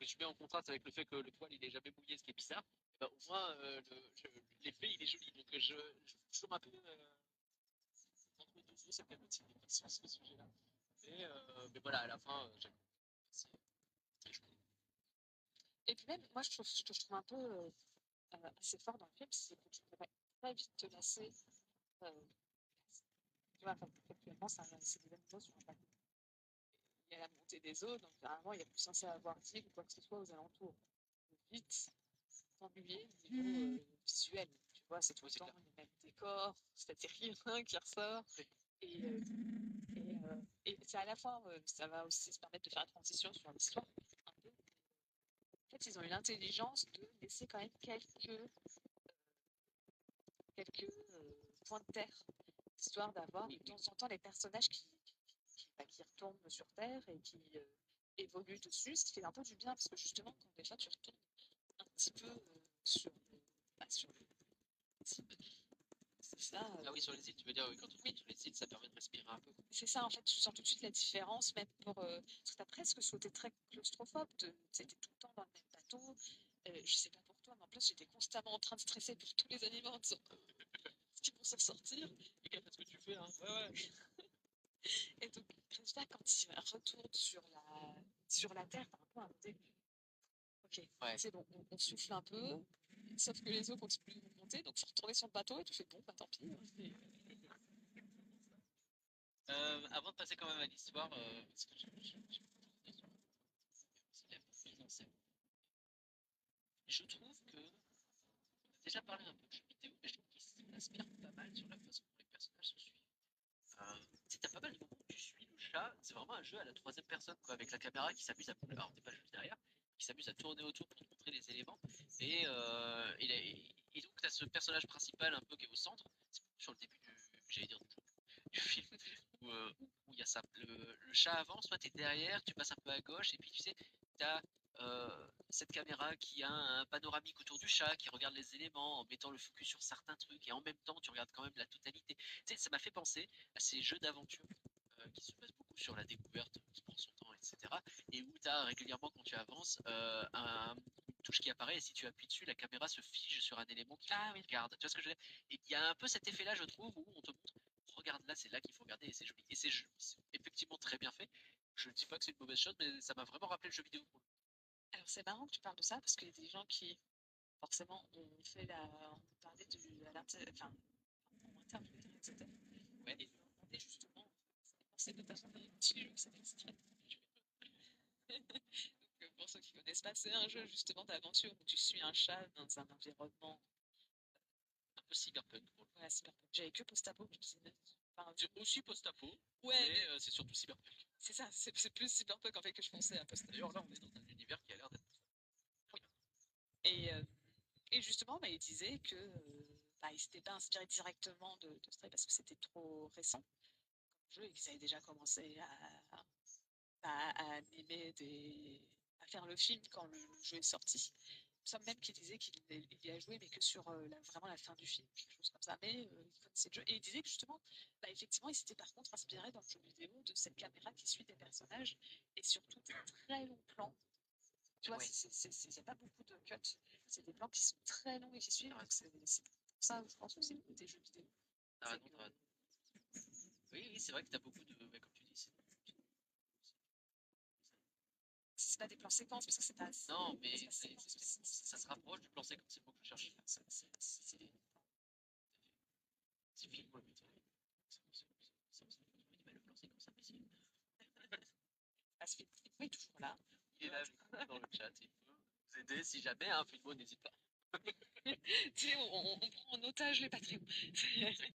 tu mets en contraste avec le fait que le poil il est jamais mouillé, ce qui est bizarre, et ben, au moins l'effet il est joli. Donc je trouve un peu entre deux eaux cette aussi sur ce sujet-là. Mais voilà, à la fin, j'aime. C'est très chouette. Et puis même, moi, ce que je trouve un peu assez fort dans le film, c'est que tu pourrais très vite te lasser. Euh, tu vois, enfin, actuellement, c'est des animaux sur un bateau. Il y a la montée des eaux, donc généralement, il n'y a plus censé avoir d'île ou quoi que ce soit aux alentours. Vite t'ennuyer au niveau visuel. Tu vois, c'est tout Oui, le c'est temps clair. les mêmes décors, c'est-à-dire rien qui ressort. Et, euh, et c'est à la fois, ça va aussi se permettre de faire la transition sur l'histoire. Un peu. En fait, ils ont eu l'intelligence de laisser quand même quelques points de terre, histoire d'avoir de Oui, oui. temps en temps les personnages qui retournent sur Terre et qui évoluent dessus, ce qui fait un peu du bien, parce que justement, quand déjà tu retournes un petit peu sur le principe, c'est ça. Ah oui, sur les îles, tu veux dire, oui, quand on Oui, retourne sur les îles, ça permet de respirer un peu. c'est ça, en fait, tu sens tout de suite la différence, même pour. Parce que tu as presque ce côté très claustrophobe, c'était tout le temps dans le même bateau. Je sais pas pour toi, mais en plus, j'étais constamment en train de stresser pour tous les animaux en disant ce qu'ils vont s'en sortir. Fais gaffe à ce que tu fais, hein. Ouais, ouais. Et donc, résultat, quand il retourne sur la Terre, t'as un peu un côté. Ok, Ouais. c'est bon, on souffle un peu, sauf que les eaux continuent de monter, donc faut retourner sur le bateau et tu fais bon, bah tant pis. Avant de passer quand même à l'histoire, parce que c'est la mise en scène. Je trouve que, on a déjà parlé un peu de jeux vidéo, mais je trouve qu'il s'inspire pas mal sur la façon dont les personnages se suivent. Tu sais, t'as pas mal de moments où tu suis le chat, c'est vraiment un jeu à la troisième personne, quoi, avec la caméra qui s'amuse à. Alors, t'es pas juste derrière, qui s'amuse à tourner autour pour te montrer les éléments. Et donc, t'as ce personnage principal un peu qui est au centre, c'est sur le début j'allais dire du film, où il y a ça, le chat avance, toi t'es derrière, tu passes un peu à gauche, et puis tu sais, t'as cette caméra qui a un panoramique autour du chat, qui regarde les éléments en mettant le focus sur certains trucs, et en même temps tu regardes quand même la totalité. Tu sais, ça m'a fait penser à ces jeux d'aventure qui se basent beaucoup sur la découverte, qui prend son temps, etc. Et où tu as régulièrement, quand tu avances, une touche qui apparaît, et si tu appuies dessus, la caméra se fige sur un élément qui Ah oui, regarde. Tu vois ce que je veux dire? Et il y a un peu cet effet-là, je trouve, où on te montre, regarde là, c'est là qu'il faut regarder, et c'est joli. Et c'est effectivement très bien fait. Je ne dis pas que c'est une mauvaise chose, mais ça m'a vraiment rappelé le jeu vidéo. alors c'est marrant que tu parles de ça parce qu'il y a des gens qui, forcément, on parlait enfin, en interview de Red Dead, Ouais, et on demandait justement, c'est notamment un petit jeu qui s'appelle Stray. Donc, pour ceux qui connaissent pas, c'est un jeu justement d'aventure où tu suis un chat dans un environnement un peu cyberpunk pour le coup. voilà, cyberpunk. J'avais que post-apo, je me disais, enfin, C'est aussi post-apo, ouais, mais mais c'est surtout cyberpunk. c'est ça, c'est plus cyberpunk en fait que je pensais à post-apo. D'ailleurs, là, on est dans un univers qui a l'air d'être. Oui. Et, euh, et justement, bah, il disait que bah, il s'était pas inspiré directement de Stray parce que c'était trop récent comme jeu et qu'ils avaient déjà commencé à animer à faire le film quand le jeu est sorti. Il me semble même qu'il disait qu'il y a joué, mais que sur vraiment la fin du film, quelque chose comme ça. Mais il connaissait le jeu. Et il disait que justement, bah, effectivement, il s'était par contre inspiré dans le jeu vidéo de cette caméra qui suit des personnages et surtout de très longs plans. Tu vois, Ouais, il n'y a pas beaucoup de cuts. C'est des plans qui sont très longs et qui suivent. t'as Donc raison. c'est pour ça, je pense que c'est le côté jeu vidéo. T'as C'est raison, que t'as raison. Oui, oui, c'est vrai que t'as beaucoup de. Ouais, comme tu dis, c'est pas des plans séquences parce que c'est pas, non, mais c'est pas séquence, mais ça se rapproche du plan séquence, c'est le mot que je cherche. des C'est film, ouais, putain. Le plan séquence imbécile. aspects. Il est toujours là. Il est là avec nous dans le chat, il peut vous aider si jamais, hein, Filmo, n'hésite pas. Tu sais, on prend en otage les Patreons.